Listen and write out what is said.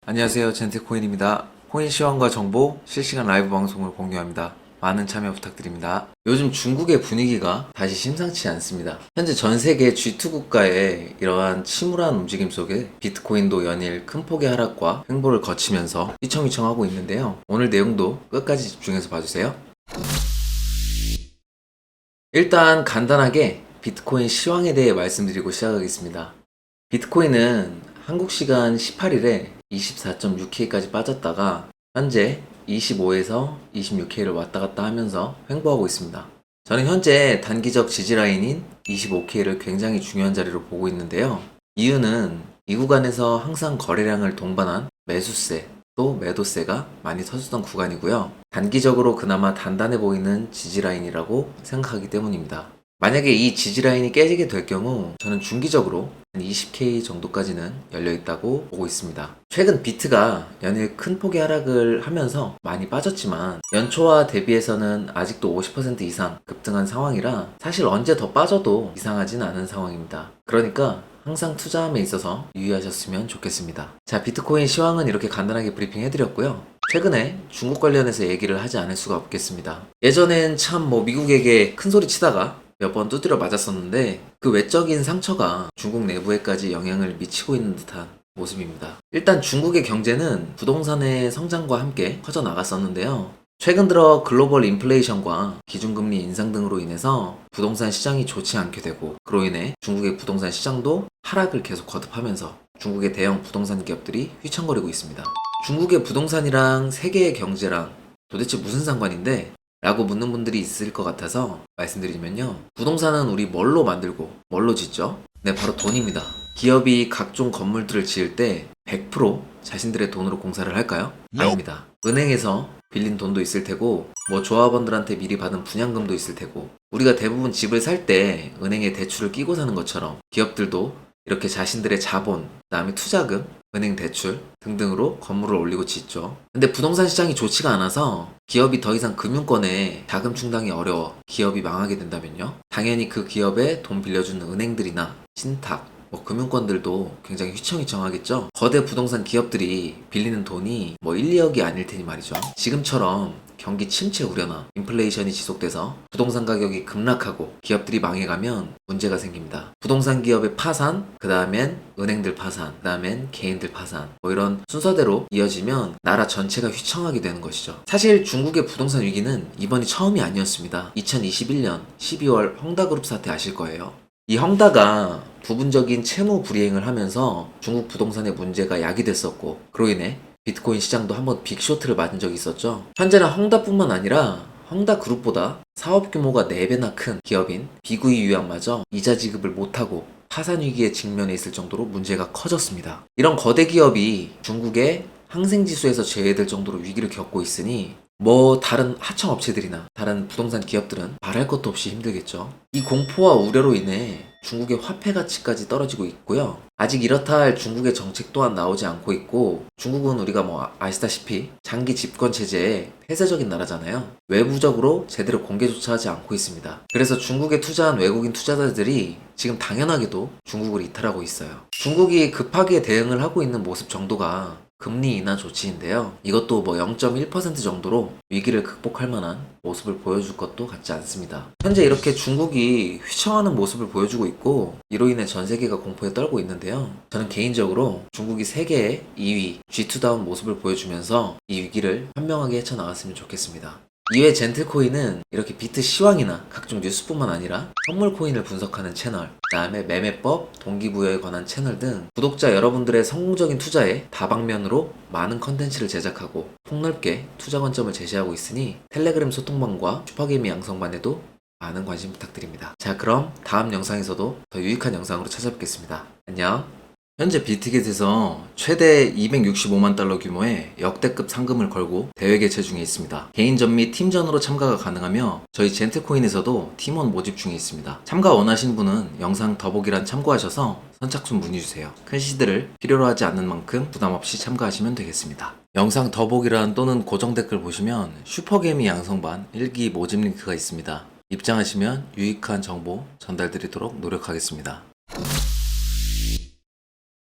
안녕하세요, 젠틀코인입니다. 코인 시황과 정보, 실시간 라이브 방송을 공유합니다. 많은 참여 부탁드립니다. 요즘 중국의 분위기가 다시 심상치 않습니다. 현재 전 세계 G2 국가의 이러한 침울한 움직임 속에 비트코인도 연일 큰 폭의 하락과 횡보를 거치면서 휘청휘청하고 있는데요. 오늘 내용도 끝까지 집중해서 봐주세요. 일단 간단하게 비트코인 시황에 대해 말씀드리고 시작하겠습니다. 비트코인은 한국 시간 18일에 24.6K까지 빠졌다가 현재 25에서 26K를 왔다 갔다 하면서 횡보하고 있습니다. 저는 현재 단기적 지지라인인 25K를 굉장히 중요한 자리로 보고 있는데요. 이유는 이 구간에서 항상 거래량을 동반한 매수세 또 매도세가 많이 터지던 구간이고요. 단기적으로 그나마 단단해 보이는 지지라인이라고 생각하기 때문입니다. 만약에 이 지지라인이 깨지게 될 경우 저는 중기적으로 한 20K 정도까지는 열려있다고 보고 있습니다. 최근 비트가 연일 큰 폭의 하락을 하면서 많이 빠졌지만 연초와 대비해서는 아직도 50% 이상 급등한 상황이라 사실 언제 더 빠져도 이상하진 않은 상황입니다. 그러니까 항상 투자함에 있어서 유의하셨으면 좋겠습니다. 자, 비트코인 시황은 이렇게 간단하게 브리핑 해드렸고요. 최근에 중국 관련해서 얘기를 하지 않을 수가 없겠습니다. 예전엔 참 미국에게 큰 소리 치다가 몇 번 두드려 맞았었는데 그 외적인 상처가 중국 내부에까지 영향을 미치고 있는 듯한 모습입니다. 일단 중국의 경제는 부동산의 성장과 함께 커져 나갔었는데요. 최근 들어 글로벌 인플레이션과 기준금리 인상 등으로 인해서 부동산 시장이 좋지 않게 되고 그로 인해 중국의 부동산 시장도 하락을 계속 거듭하면서 중국의 대형 부동산 기업들이 휘청거리고 있습니다. 중국의 부동산이랑 세계의 경제랑 도대체 무슨 상관인데? 라고 묻는 분들이 있을 것 같아서 말씀드리면요. 부동산은 우리 뭘로 만들고 뭘로 짓죠? 네, 바로 돈입니다. 기업이 각종 건물들을 지을 때 100% 자신들의 돈으로 공사를 할까요? 아닙니다. 은행에서 빌린 돈도 있을 테고 조합원들한테 미리 받은 분양금도 있을 테고 우리가 대부분 집을 살 때 은행에 대출을 끼고 사는 것처럼 기업들도 이렇게 자신들의 자본, 그 다음에 투자금, 은행 대출 등등으로 건물을 올리고 짓죠. 근데 부동산 시장이 좋지가 않아서 기업이 더 이상 금융권에 자금 충당이 어려워 기업이 망하게 된다면요. 당연히 그 기업에 돈 빌려주는 은행들이나 신탁, 금융권들도 굉장히 휘청휘청하겠죠. 거대 부동산 기업들이 빌리는 돈이 1, 2억이 아닐 테니 말이죠. 지금처럼 경기 침체 우려나 인플레이션이 지속돼서 부동산 가격이 급락하고 기업들이 망해가면 문제가 생깁니다. 부동산 기업의 파산, 그 다음엔 은행들 파산, 그 다음엔 개인들 파산 이런 순서대로 이어지면 나라 전체가 휘청하게 되는 것이죠. 사실 중국의 부동산 위기는 이번이 처음이 아니었습니다. 2021년 12월 헝다그룹 사태 아실 거예요. 이 헝다가 부분적인 채무 불이행을 하면서 중국 부동산의 문제가 야기됐었고 그로 인해 비트코인 시장도 한번 빅쇼트를 맞은 적이 있었죠. 현재는 헝다뿐만 아니라 헝다그룹보다 사업 규모가 4배나 큰 기업인 비구이 유양마저 이자 지급을 못하고 파산 위기에 직면해 있을 정도로 문제가 커졌습니다. 이런 거대 기업이 중국의 항생지수에서 제외될 정도로 위기를 겪고 있으니 다른 하청업체들이나 다른 부동산 기업들은 말할 것도 없이 힘들겠죠. 이 공포와 우려로 인해 중국의 화폐 가치까지 떨어지고 있고요. 아직 이렇다 할 중국의 정책 또한 나오지 않고 있고 중국은 우리가 아시다시피 장기 집권 체제의 폐쇄적인 나라잖아요. 외부적으로 제대로 공개조차 하지 않고 있습니다. 그래서 중국에 투자한 외국인 투자자들이 지금 당연하게도 중국을 이탈하고 있어요. 중국이 급하게 대응을 하고 있는 모습 정도가 금리 인하 조치인데요. 이것도 0.1% 정도로 위기를 극복할 만한 모습을 보여줄 것도 같지 않습니다. 현재 이렇게 중국이 휘청하는 모습을 보여주고 있고 이로 인해 전 세계가 공포에 떨고 있는데요. 저는 개인적으로 중국이 세계의 2위 G2다운 모습을 보여주면서 이 위기를 현명하게 헤쳐나갔으면 좋겠습니다. 이외 젠틀코인은 이렇게 비트 시황이나 각종 뉴스뿐만 아니라 선물 코인을 분석하는 채널, 그 다음에 매매법, 동기부여에 관한 채널 등 구독자 여러분들의 성공적인 투자에 다방면으로 많은 컨텐츠를 제작하고 폭넓게 투자 관점을 제시하고 있으니 텔레그램 소통방과 슈퍼게이미 양성반에도 많은 관심 부탁드립니다. 자, 그럼 다음 영상에서도 더 유익한 영상으로 찾아뵙겠습니다. 안녕. 현재 비트겟에서 최대 265만 달러 규모의 역대급 상금을 걸고 대회 개최 중에 있습니다. 개인전 및 팀전으로 참가가 가능하며 저희 젠틀코인에서도 팀원 모집 중에 있습니다. 참가 원하신 분은 영상 더보기란 참고하셔서 선착순 문의주세요. 큰 시드를 필요로 하지 않는 만큼 부담없이 참가하시면 되겠습니다. 영상 더보기란 또는 고정 댓글 보시면 슈퍼게이미 양성반 1기 모집 링크가 있습니다. 입장하시면 유익한 정보 전달드리도록 노력하겠습니다.